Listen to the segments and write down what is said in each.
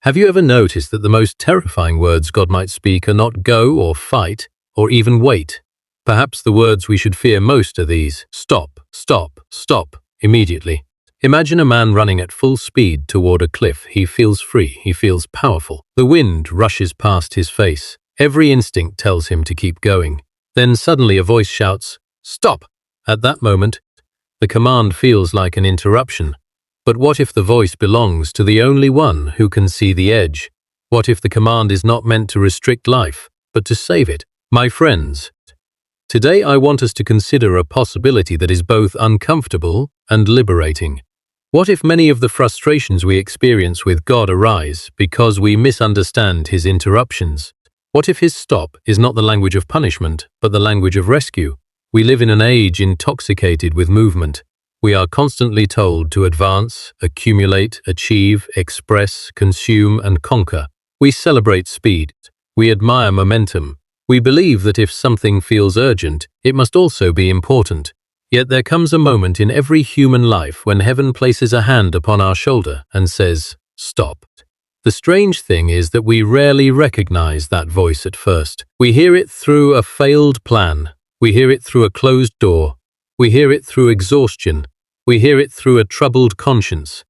Have you ever noticed that the most terrifying words God might speak are not go or fight or even wait? Perhaps the words we should fear most are these: stop, stop, stop, immediately. Imagine a man running at full speed toward a cliff. He feels free, he feels powerful. The wind rushes past his face. Every instinct tells him to keep going. Then suddenly a voice shouts, "Stop!" At that moment, the command feels like an interruption. But what if the voice belongs to the only one who can see the edge? What if the command is not meant to restrict life, but to save it? My friends, today I want us to consider a possibility that is both uncomfortable and liberating. What if many of the frustrations we experience with God arise because we misunderstand His interruptions? What if His stop is not the language of punishment, but the language of rescue? We live in an age intoxicated with movement. We are constantly told to advance, accumulate, achieve, express, consume, and conquer. We celebrate speed. We admire momentum. We believe that if something feels urgent, it must also be important. Yet there comes a moment in every human life when heaven places a hand upon our shoulder and says, "Stop." The strange thing is that we rarely recognize that voice at first. We hear it through a failed plan. We hear it through a closed door. We hear it through exhaustion. We hear it through a troubled conscience.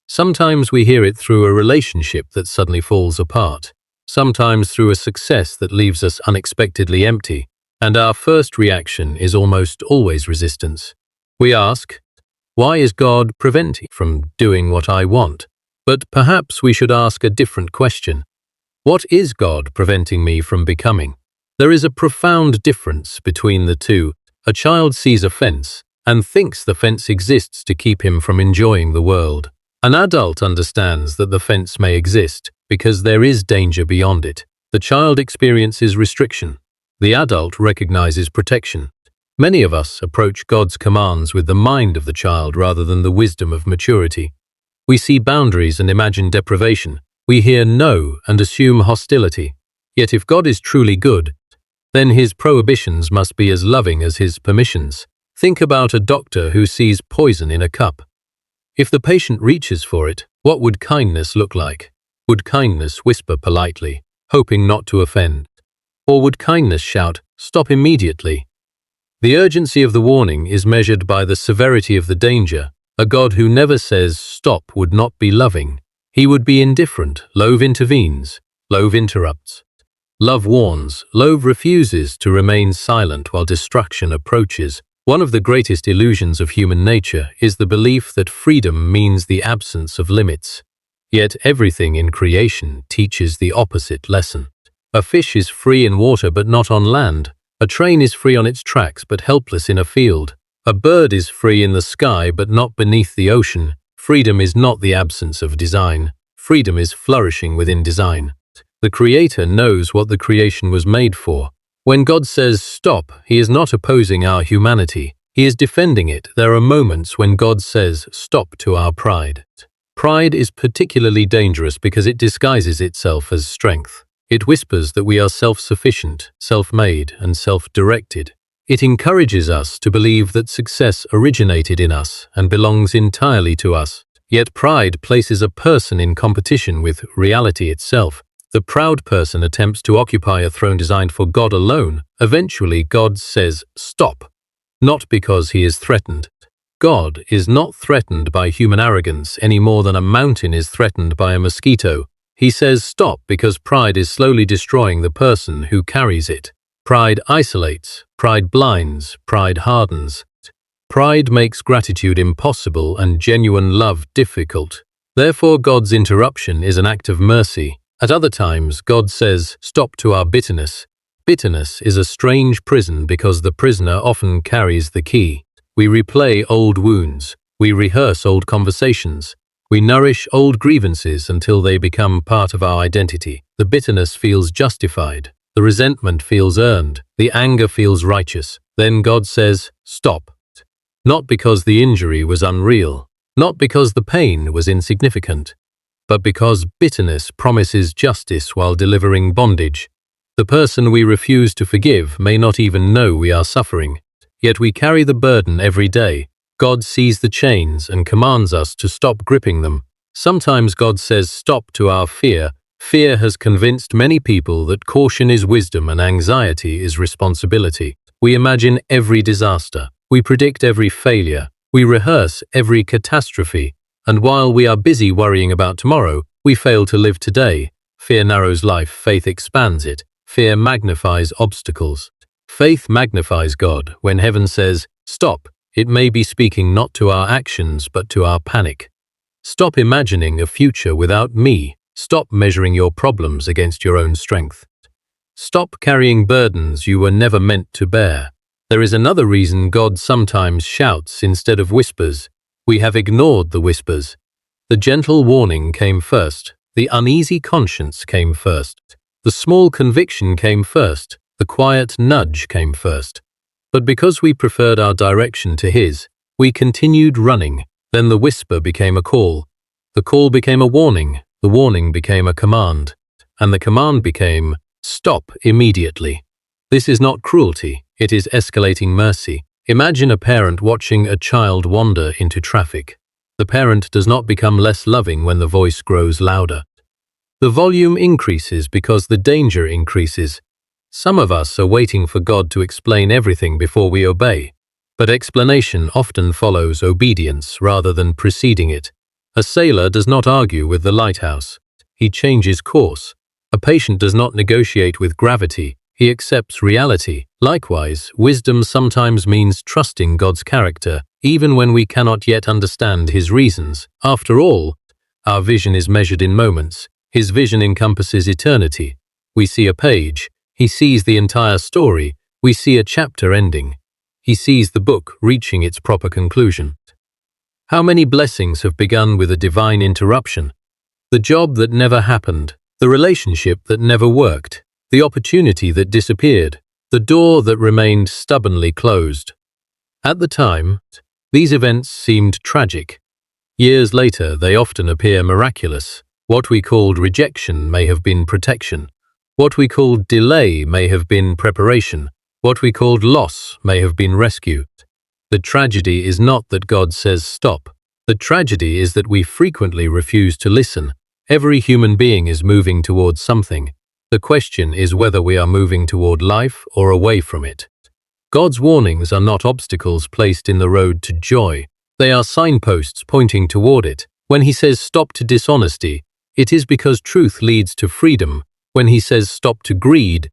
Sometimes we hear it through a relationship that suddenly falls apart. Sometimes through a success that leaves us unexpectedly empty. And our first reaction is almost always resistance. We ask, why is God preventing me from doing what I want? But perhaps we should ask a different question. What is God preventing me from becoming? There is a profound difference between the two. A child sees a fence and thinks the fence exists to keep him from enjoying the world. An adult understands that the fence may exist because there is danger beyond it. The child experiences restriction. The adult recognizes protection. Many of us approach God's commands with the mind of the child rather than the wisdom of maturity. We see boundaries and imagine deprivation. We hear no and assume hostility. Yet if God is truly good, then His prohibitions must be as loving as His permissions. Think about a doctor who sees poison in a cup. If the patient reaches for it, what would kindness look like? Would kindness whisper politely, hoping not to offend? Or would kindness shout, "Stop immediately"? The urgency of the warning is measured by the severity of the danger. A God who never says stop would not be loving. He would be indifferent. Love intervenes. Love interrupts. Love warns. Love refuses to remain silent while destruction approaches. One of the greatest illusions of human nature is the belief that freedom means the absence of limits. Yet everything in creation teaches the opposite lesson. A fish is free in water but not on land. A train is free on its tracks but helpless in a field. A bird is free in the sky but not beneath the ocean. Freedom is not the absence of design. Freedom is flourishing within design. The Creator knows what the creation was made for. When God says stop, He is not opposing our humanity. He is defending it. There are moments when God says stop to our pride. Pride is particularly dangerous because it disguises itself as strength. It whispers that we are self-sufficient, self-made, and self-directed. It encourages us to believe that success originated in us and belongs entirely to us. Yet pride places a person in competition with reality itself. The proud person attempts to occupy a throne designed for God alone. Eventually, God says, "Stop," not because He is threatened. God is not threatened by human arrogance any more than a mountain is threatened by a mosquito. He says stop because pride is slowly destroying the person who carries it. Pride isolates, pride blinds, pride hardens. Pride makes gratitude impossible and genuine love difficult. Therefore, God's interruption is an act of mercy. At other times, God says, "Stop to our bitterness." Bitterness is a strange prison because the prisoner often carries the key. We replay old wounds. We rehearse old conversations. We nourish old grievances until they become part of our identity. The bitterness feels justified. The resentment feels earned. The anger feels righteous. Then God says, "Stop." Not because the injury was unreal, not because the pain was insignificant, but because bitterness promises justice while delivering bondage. The person we refuse to forgive may not even know we are suffering, yet we carry the burden every day. God sees the chains and commands us to stop gripping them. Sometimes God says stop to our fear. Fear has convinced many people that caution is wisdom and anxiety is responsibility. We imagine every disaster. We predict every failure. We rehearse every catastrophe. And while we are busy worrying about tomorrow, we fail to live today. Fear narrows life, faith expands it. Fear magnifies obstacles. Faith magnifies God. When heaven says, stop, it may be speaking not to our actions but to our panic. Stop imagining a future without me. Stop measuring your problems against your own strength. Stop carrying burdens you were never meant to bear. There is another reason God sometimes shouts instead of whispers. We have ignored the whispers. The gentle warning came first. The uneasy conscience came first. The small conviction came first. The quiet nudge came first. But because we preferred our direction to His, we continued running. Then the whisper became a call. The call became a warning. The warning became a command. And the command became, stop immediately. This is not cruelty. It is escalating mercy. Imagine a parent watching a child wander into traffic. The parent does not become less loving when the voice grows louder. The volume increases because the danger increases. Some of us are waiting for God to explain everything before we obey, but explanation often follows obedience rather than preceding it. A sailor does not argue with the lighthouse. He changes course. A patient does not negotiate with gravity. He accepts reality. Likewise, wisdom sometimes means trusting God's character, even when we cannot yet understand His reasons. After all, our vision is measured in moments. His vision encompasses eternity. We see a page. He sees the entire story. We see a chapter ending. He sees the book reaching its proper conclusion. How many blessings have begun with a divine interruption? The job that never happened, the relationship that never worked, the opportunity that disappeared, the door that remained stubbornly closed. At the time, these events seemed tragic. Years later, they often appear miraculous. What we called rejection may have been protection. What we called delay may have been preparation. What we called loss may have been rescue. The tragedy is not that God says stop. The tragedy is that we frequently refuse to listen. Every human being is moving towards something. The question is whether we are moving toward life or away from it. God's warnings are not obstacles placed in the road to joy. They are signposts pointing toward it. When He says stop to dishonesty, it is because truth leads to freedom. When He says stop to greed,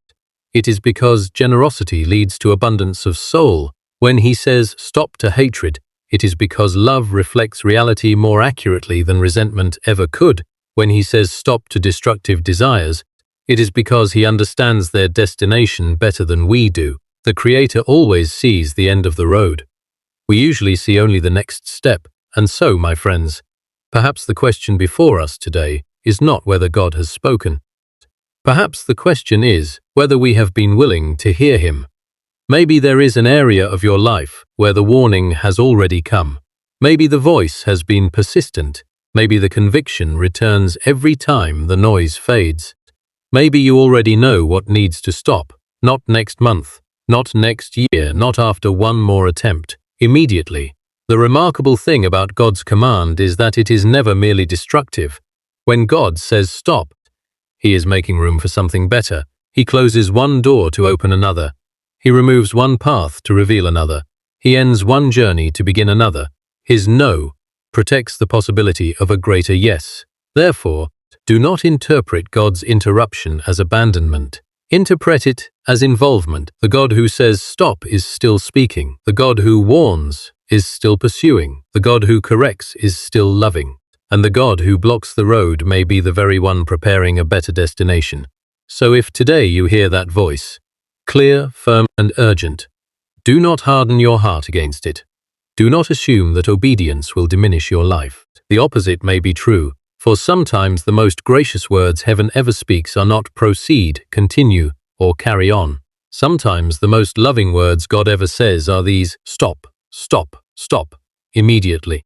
it is because generosity leads to abundance of soul. When He says stop to hatred, it is because love reflects reality more accurately than resentment ever could. When He says stop to destructive desires, it is because He understands their destination better than we do. The Creator always sees the end of the road. We usually see only the next step. And so, my friends, perhaps the question before us today is not whether God has spoken. Perhaps the question is whether we have been willing to hear Him. Maybe there is an area of your life where the warning has already come. Maybe the voice has been persistent. Maybe the conviction returns every time the noise fades. Maybe you already know what needs to stop. Not next month, not next year, not after one more attempt. Immediately. The remarkable thing about God's command is that it is never merely destructive. When God says stop, He is making room for something better. He closes one door to open another. He removes one path to reveal another. He ends one journey to begin another. His no protects the possibility of a greater yes. Therefore, do not interpret God's interruption as abandonment. Interpret it as involvement. The God who says stop is still speaking. The God who warns is still pursuing. The God who corrects is still loving. And the God who blocks the road may be the very one preparing a better destination. So if today you hear that voice, clear, firm, and urgent, do not harden your heart against it. Do not assume that obedience will diminish your life. The opposite may be true, for sometimes the most gracious words heaven ever speaks are not proceed, continue, or carry on. Sometimes the most loving words God ever says are these stop, stop, stop, immediately.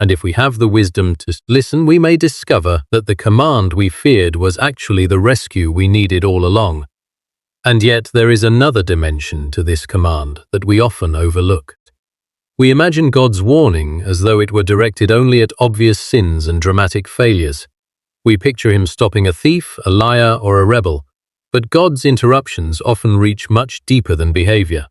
And if we have the wisdom to listen, we may discover that the command we feared was actually the rescue we needed all along. And yet there is another dimension to this command that we often overlook. We imagine God's warning as though it were directed only at obvious sins and dramatic failures. We picture him stopping a thief, a liar, or a rebel, but God's interruptions often reach much deeper than behavior.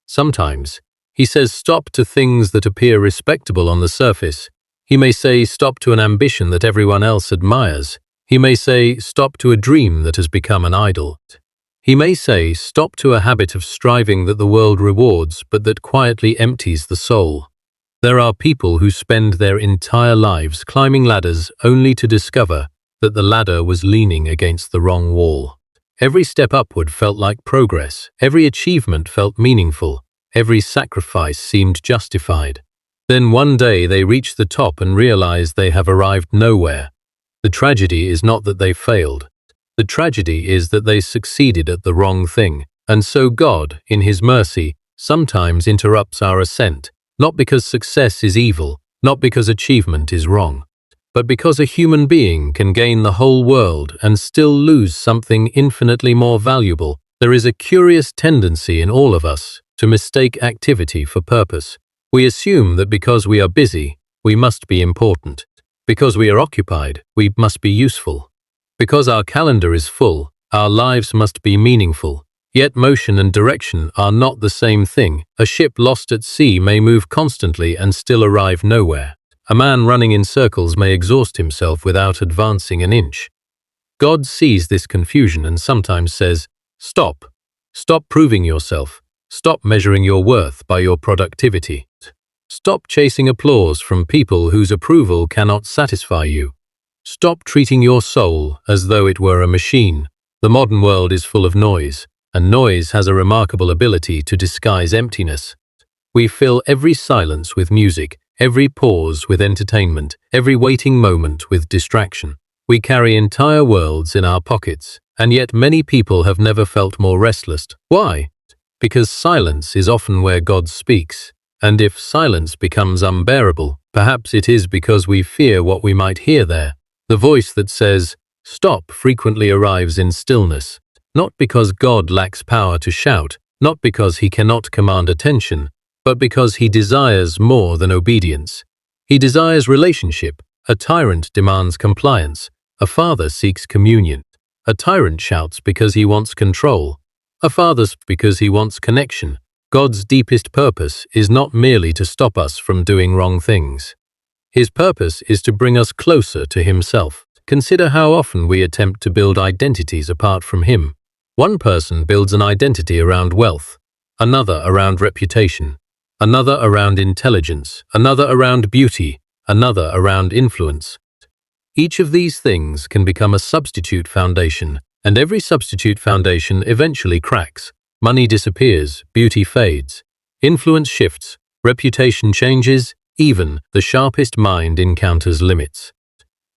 Sometimes, he says stop to things that appear respectable on the surface. He may say stop to an ambition that everyone else admires. He may say stop to a dream that has become an idol. He may say stop to a habit of striving that the world rewards but that quietly empties the soul. There are people who spend their entire lives climbing ladders only to discover that the ladder was leaning against the wrong wall. Every step upward felt like progress. Every achievement felt meaningful. Every sacrifice seemed justified. Then one day they reach the top and realize they have arrived nowhere. The tragedy is not that they failed. The tragedy is that they succeeded at the wrong thing. And so God, in his mercy, sometimes interrupts our ascent, not because success is evil, not because achievement is wrong, but because a human being can gain the whole world and still lose something infinitely more valuable. There is a curious tendency in all of us to mistake activity for purpose. We assume that because we are busy, we must be important. Because we are occupied, we must be useful. Because our calendar is full, our lives must be meaningful. Yet motion and direction are not the same thing. A ship lost at sea may move constantly and still arrive nowhere. A man running in circles may exhaust himself without advancing an inch. God sees this confusion and sometimes says, stop. Stop proving yourself. Stop measuring your worth by your productivity. Stop chasing applause from people whose approval cannot satisfy you. Stop treating your soul as though it were a machine. The modern world is full of noise, and noise has a remarkable ability to disguise emptiness. We fill every silence with music, every pause with entertainment, every waiting moment with distraction. We carry entire worlds in our pockets, and yet many people have never felt more restless. Why? Because silence is often where God speaks, and if silence becomes unbearable, perhaps it is because we fear what we might hear there. The voice that says, stop, frequently arrives in stillness, not because God lacks power to shout, not because he cannot command attention, but because he desires more than obedience. He desires relationship. A tyrant demands compliance. A father seeks communion. A tyrant shouts because he wants control. A father speaks because he wants connection. God's deepest purpose is not merely to stop us from doing wrong things. His purpose is to bring us closer to himself. Consider how often we attempt to build identities apart from him. One person builds an identity around wealth, another around reputation, another around intelligence, another around beauty, another around influence. Each of these things can become a substitute foundation, and every substitute foundation eventually cracks. Money disappears, beauty fades, influence shifts, reputation changes, even the sharpest mind encounters limits.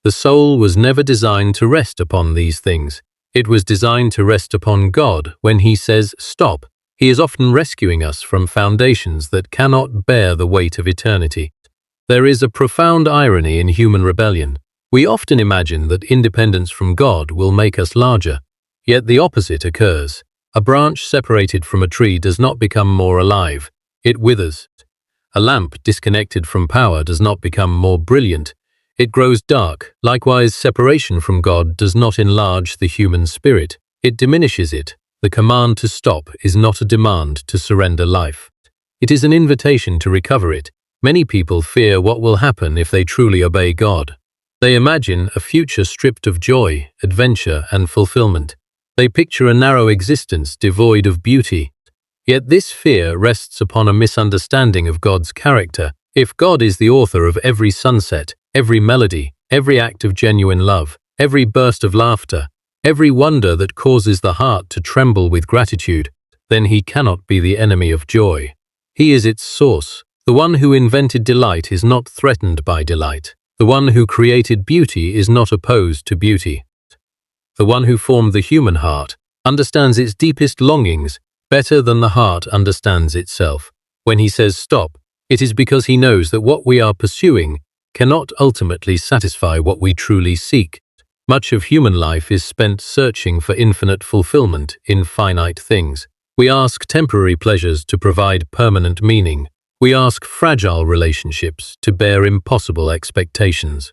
The soul was never designed to rest upon these things. It was designed to rest upon God. When he says stop, he is often rescuing us from foundations that cannot bear the weight of eternity. There is a profound irony in human rebellion. We often imagine that independence from God will make us larger, yet the opposite occurs. A branch separated from a tree does not become more alive, it withers. A lamp disconnected from power does not become more brilliant, it grows dark. Likewise, separation from God does not enlarge the human spirit, it diminishes it. The command to stop is not a demand to surrender life. It is an invitation to recover it. Many people fear what will happen if they truly obey God. They imagine a future stripped of joy, adventure, and fulfillment. They picture a narrow existence devoid of beauty. Yet this fear rests upon a misunderstanding of God's character. If God is the author of every sunset, every melody, every act of genuine love, every burst of laughter, every wonder that causes the heart to tremble with gratitude, then he cannot be the enemy of joy. He is its source. The one who invented delight is not threatened by delight. The one who created beauty is not opposed to beauty. The one who formed the human heart understands its deepest longings better than the heart understands itself. When he says stop, it is because he knows that what we are pursuing cannot ultimately satisfy what we truly seek. Much of human life is spent searching for infinite fulfillment in finite things. We ask temporary pleasures to provide permanent meaning. We ask fragile relationships to bear impossible expectations.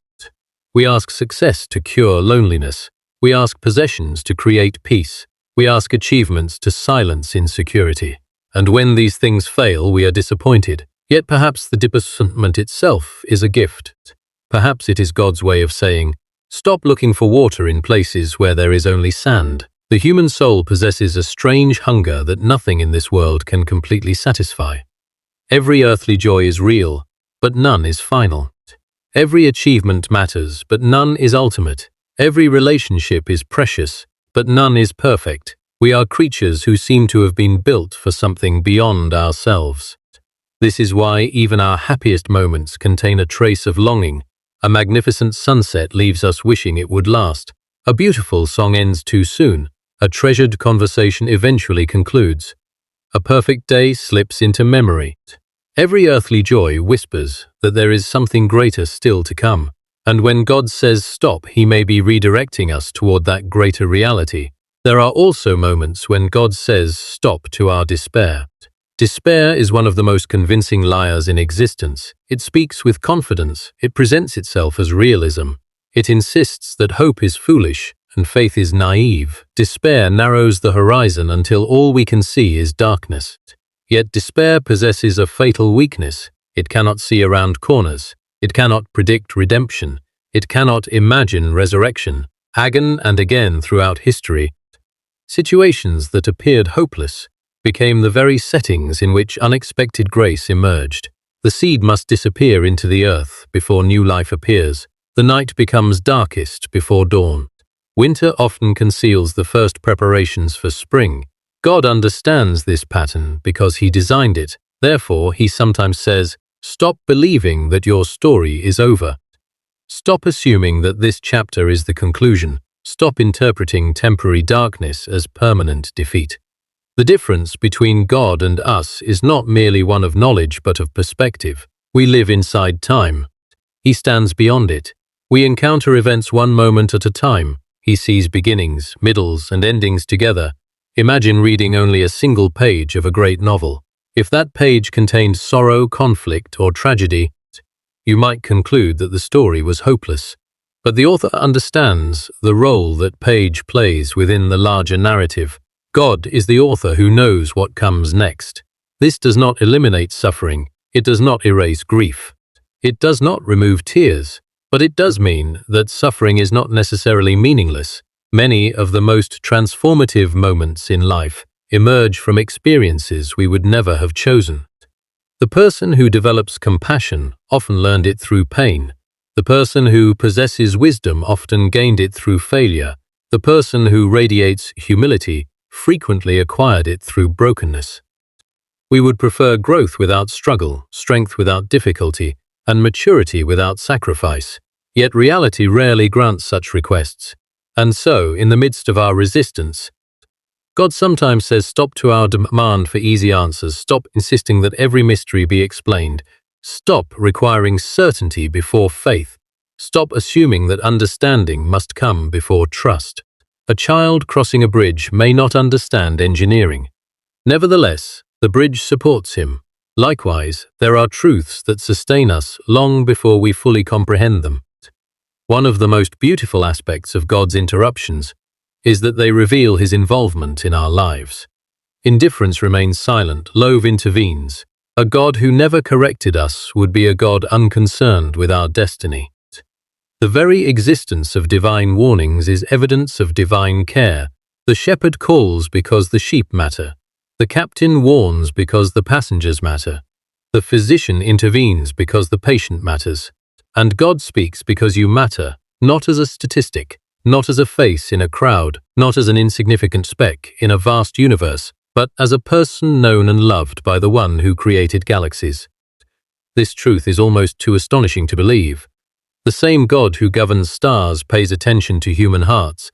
We ask success to cure loneliness. We ask possessions to create peace. We ask achievements to silence insecurity. And when these things fail, we are disappointed. Yet perhaps the disappointment itself is a gift. Perhaps it is God's way of saying, stop looking for water in places where there is only sand. The human soul possesses a strange hunger that nothing in this world can completely satisfy. Every earthly joy is real, but none is final. Every achievement matters, but none is ultimate. Every relationship is precious, but none is perfect. We are creatures who seem to have been built for something beyond ourselves. This is why even our happiest moments contain a trace of longing. A magnificent sunset leaves us wishing it would last. A beautiful song ends too soon. A treasured conversation eventually concludes. A perfect day slips into memory. Every earthly joy whispers that there is something greater still to come. And when God says stop, he may be redirecting us toward that greater reality. There are also moments when God says stop to our despair. Despair is one of the most convincing liars in existence. It speaks with confidence. It presents itself as realism. It insists that hope is foolish and faith is naive. Despair narrows the horizon until all we can see is darkness. Yet despair possesses a fatal weakness. It cannot see around corners. It cannot predict redemption. It cannot imagine resurrection. Again and again throughout history, situations that appeared hopeless became the very settings in which unexpected grace emerged. The seed must disappear into the earth before new life appears. The night becomes darkest before dawn. Winter often conceals the first preparations for spring. God understands this pattern because he designed it. Therefore, he sometimes says, stop believing that your story is over. Stop assuming that this chapter is the conclusion. Stop interpreting temporary darkness as permanent defeat. The difference between God and us is not merely one of knowledge but of perspective. We live inside time. He stands beyond it. We encounter events one moment at a time. He sees beginnings, middles, and endings together. Imagine reading only a single page of a great novel. If that page contained sorrow, conflict, or tragedy, you might conclude that the story was hopeless. But the author understands the role that page plays within the larger narrative. God is the author who knows what comes next. This does not eliminate suffering. It does not erase grief. It does not remove tears. But it does mean that suffering is not necessarily meaningless. Many of the most transformative moments in life emerge from experiences we would never have chosen. The person who develops compassion often learned it through pain. The person who possesses wisdom often gained it through failure. The person who radiates humility frequently acquired it through brokenness. We would prefer growth without struggle, strength without difficulty, and maturity without sacrifice. Yet reality rarely grants such requests. And so, in the midst of our resistance, God sometimes says stop to our demand for easy answers. Stop insisting that every mystery be explained. Stop requiring certainty before faith. Stop assuming that understanding must come before trust. A child crossing a bridge may not understand engineering. Nevertheless, the bridge supports him. Likewise, there are truths that sustain us long before we fully comprehend them. One of the most beautiful aspects of God's interruptions is that they reveal his involvement in our lives. Indifference remains silent, love intervenes. A God who never corrected us would be a God unconcerned with our destiny. The very existence of divine warnings is evidence of divine care. The shepherd calls because the sheep matter. The captain warns because the passengers matter. The physician intervenes because the patient matters. And God speaks because you matter, not as a statistic, not as a face in a crowd, not as an insignificant speck in a vast universe, but as a person known and loved by the one who created galaxies. This truth is almost too astonishing to believe. The same God who governs stars pays attention to human hearts.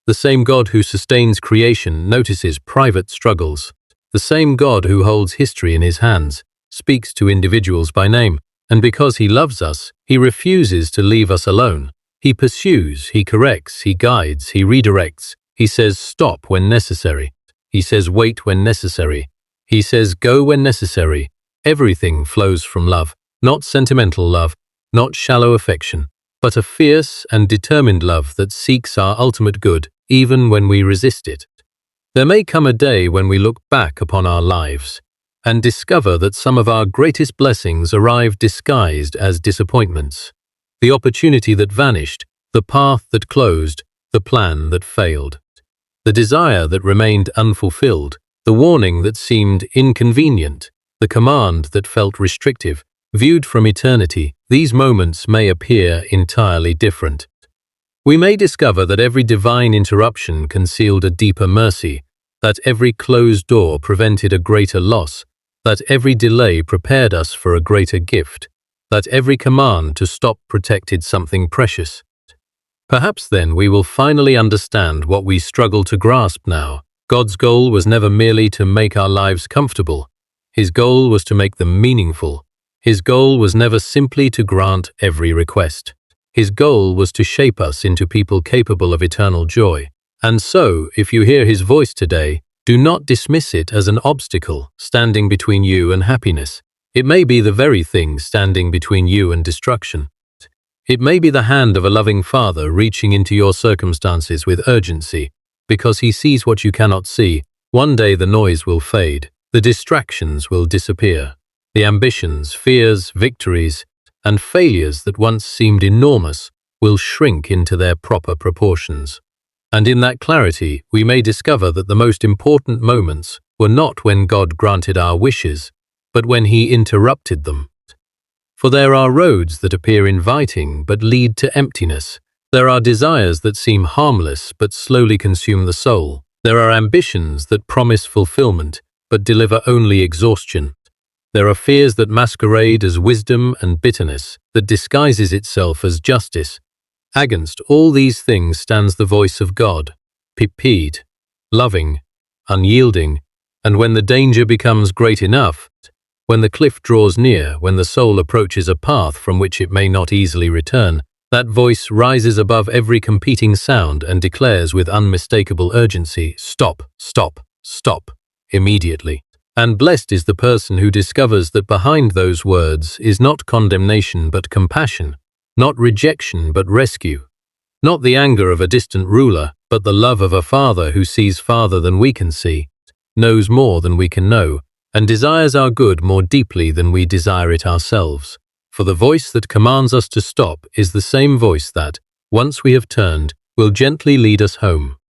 The same God who sustains creation notices private struggles. The same God who holds history in his hands speaks to individuals by name. And because he loves us, he refuses to leave us alone. He pursues, he corrects, he guides, he redirects. He says stop when necessary. He says wait when necessary. He says go when necessary. Everything flows from love, not sentimental love, not shallow affection, but a fierce and determined love that seeks our ultimate good, even when we resist it. There may come a day when we look back upon our lives and discover that some of our greatest blessings arrived disguised as disappointments. The opportunity that vanished, the path that closed, the plan that failed. The desire that remained unfulfilled, the warning that seemed inconvenient, the command that felt restrictive. Viewed from eternity, these moments may appear entirely different. We may discover that every divine interruption concealed a deeper mercy, that every closed door prevented a greater loss, that every delay prepared us for a greater gift, that every command to stop protected something precious. Perhaps then we will finally understand what we struggle to grasp now. God's goal was never merely to make our lives comfortable. His goal was to make them meaningful. His goal was never simply to grant every request. His goal was to shape us into people capable of eternal joy. And so, if you hear His voice today, do not dismiss it as an obstacle standing between you and happiness. It may be the very thing standing between you and destruction. It may be the hand of a loving Father reaching into your circumstances with urgency, because He sees what you cannot see. One day the noise will fade, the distractions will disappear. The ambitions, fears, victories, and failures that once seemed enormous will shrink into their proper proportions. And in that clarity, we may discover that the most important moments were not when God granted our wishes, but when He interrupted them. For there are roads that appear inviting but lead to emptiness. There are desires that seem harmless but slowly consume the soul. There are ambitions that promise fulfillment but deliver only exhaustion. There are fears that masquerade as wisdom and bitterness that disguises itself as justice. Against all these things stands the voice of God, pipede, loving, unyielding, and when the danger becomes great enough, when the cliff draws near, when the soul approaches a path from which it may not easily return, that voice rises above every competing sound and declares with unmistakable urgency, "Stop, stop, stop," immediately. And blessed is the person who discovers that behind those words is not condemnation but compassion, not rejection but rescue, not the anger of a distant ruler, but the love of a Father who sees farther than we can see, knows more than we can know, and desires our good more deeply than we desire it ourselves. For the voice that commands us to stop is the same voice that, once we have turned, will gently lead us home.